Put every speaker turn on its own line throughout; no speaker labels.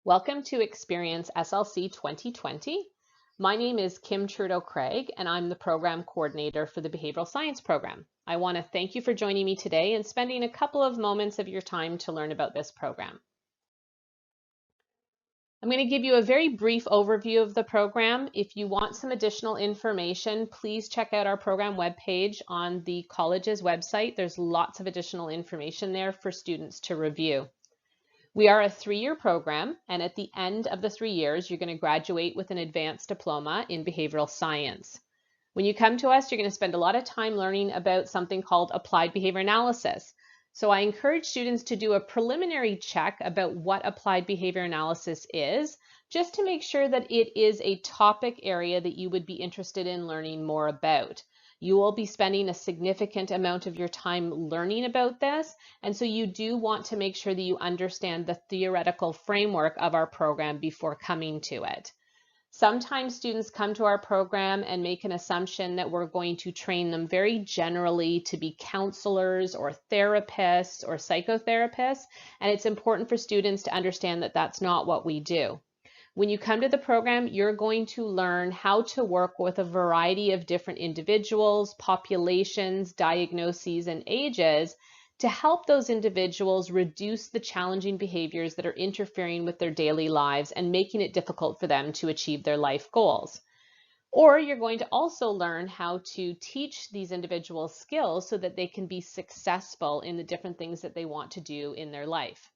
Welcome to Experience SLC 2020. My name is Kim Trudeau-Craig, and I'm the Program Coordinator for the Behavioral Science Program. I want to thank you for joining me today and spending a couple of moments of your time to learn about this program. I'm going to give you a very brief overview of the program. If you want some additional information, please check out our program webpage on the college's website. There's lots of additional information there for students to review. We are a 3-year program, and at the end of the 3 years, you're going to graduate with an advanced diploma in behavioral science. When you come to us, you're going to spend a lot of time learning about something called applied behavior analysis. So I encourage students to do a preliminary check about what applied behavior analysis is, just to make sure that it is a topic area that you would be interested in learning more about. You will be spending a significant amount of your time learning about this, and so you do want to make sure that you understand the theoretical framework of our program before coming to it. Sometimes students come to our program and make an assumption that we're going to train them very generally to be counselors or therapists or psychotherapists, and it's important for students to understand that that's not what we do. When you come to the program, you're going to learn how to work with a variety of different individuals, populations, diagnoses, and ages to help those individuals reduce the challenging behaviors that are interfering with their daily lives and making it difficult for them to achieve their life goals. Or you're going to also learn how to teach these individuals skills so that they can be successful in the different things that they want to do in their life.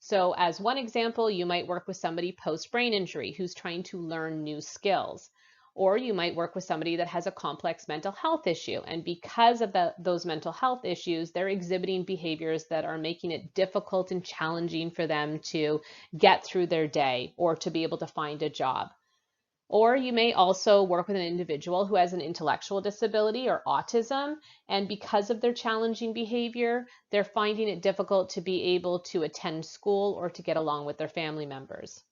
So as one example, you might work with somebody post-brain injury who's trying to learn new skills. Or you might work with somebody that has a complex mental health issue, and because of those mental health issues, they're exhibiting behaviors that are making it difficult and challenging for them to get through their day or to be able to find a job. Or you may also work with an individual who has an intellectual disability or autism, and because of their challenging behavior, they're finding it difficult to be able to attend school or to get along with their family members.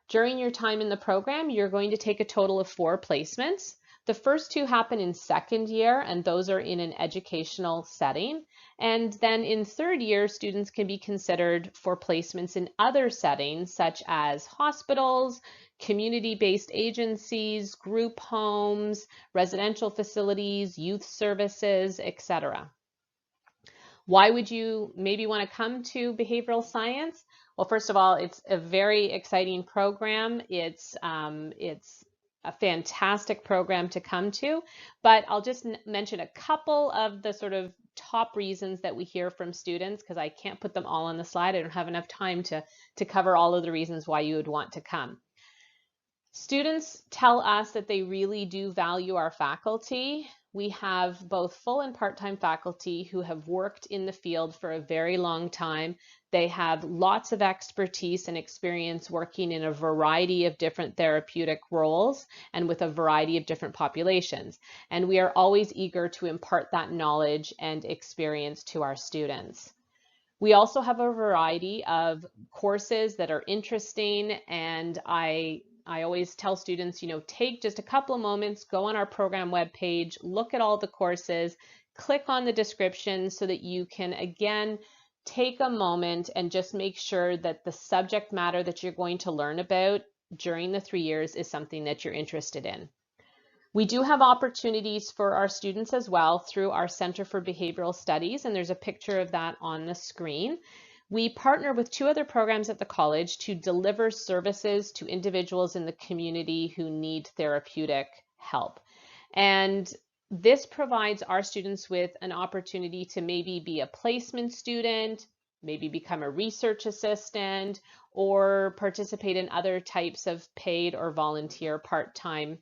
During your time in the program, you're going to take a total of 4 placements. The first 2 happen in second year, and those are in an educational setting. And then in third year, students can be considered for placements in other settings, such as hospitals, community-based agencies, group homes, residential facilities, youth services, etc. Why would you maybe want to come to behavioral science? Well, first of all, it's a very exciting program. It's a fantastic program to come to, but I'll just mention a couple of the sort of top reasons that we hear from students, because I can't put them all on the slide. I don't have enough time to cover all of the reasons why you would want to come. Students tell us that they really do value our faculty. We have both full and part-time faculty who have worked in the field for a very long time. They have lots of expertise and experience working in a variety of different therapeutic roles and with a variety of different populations. And we are always eager to impart that knowledge and experience to our students. We also have a variety of courses that are interesting, and I always tell students, take just a couple of moments, go on our program webpage, look at all the courses, click on the description so that you can, again, take a moment and just make sure that the subject matter that you're going to learn about during the 3 years is something that you're interested in. We do have opportunities for our students as well through our Center for Behavioral Studies, and there's a picture of that on the screen. We partner with 2 other programs at the college to deliver services to individuals in the community who need therapeutic help. And this provides our students with an opportunity to maybe be a placement student, maybe become a research assistant, or participate in other types of paid or volunteer part-time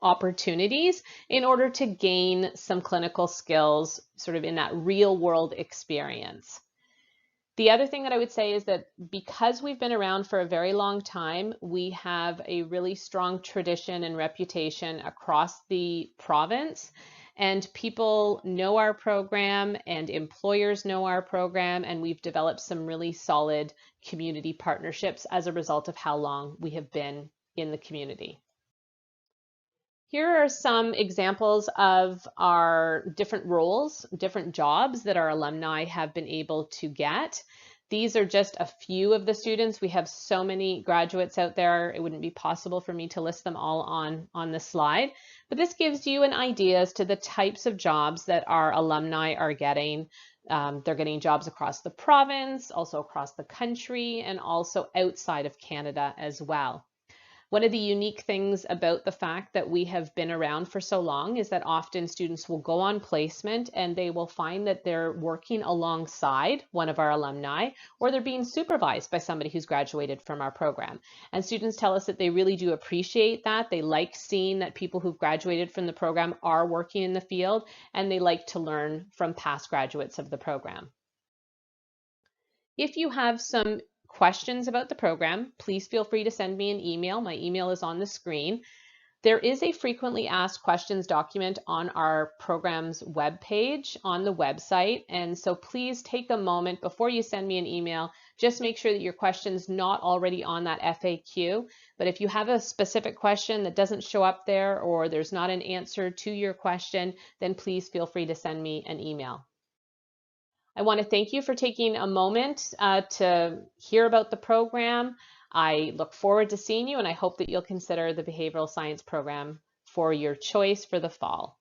opportunities in order to gain some clinical skills sort of in that real world experience. The other thing that I would say is that because we've been around for a very long time, we have a really strong tradition and reputation across the province, and people know our program and employers know our program, and we've developed some really solid community partnerships as a result of how long we have been in the community. Here are some examples of our different roles, different jobs that our alumni have been able to get. These are just a few of the students. We have so many graduates out there, it wouldn't be possible for me to list them all on the slide. But this gives you an idea as to the types of jobs that our alumni are getting. They're getting jobs across the province, also across the country, and also outside of Canada as well. One of the unique things about the fact that we have been around for so long is that often students will go on placement and they will find that they're working alongside one of our alumni, or they're being supervised by somebody who's graduated from our program. And students tell us that they really do appreciate that. They like seeing that people who've graduated from the program are working in the field, and they like to learn from past graduates of the program. If you have some questions about the program, please feel free to send me an email. My email is on the screen. There is a frequently asked questions document on our program's webpage on the website. And so please take a moment before you send me an email, just make sure that your question's not already on that FAQ. But if you have a specific question that doesn't show up there, or there's not an answer to your question, then please feel free to send me an email. I want to thank you for taking a moment to hear about the program. I look forward to seeing you, and I hope that you'll consider the behavioral science program for your choice for the fall.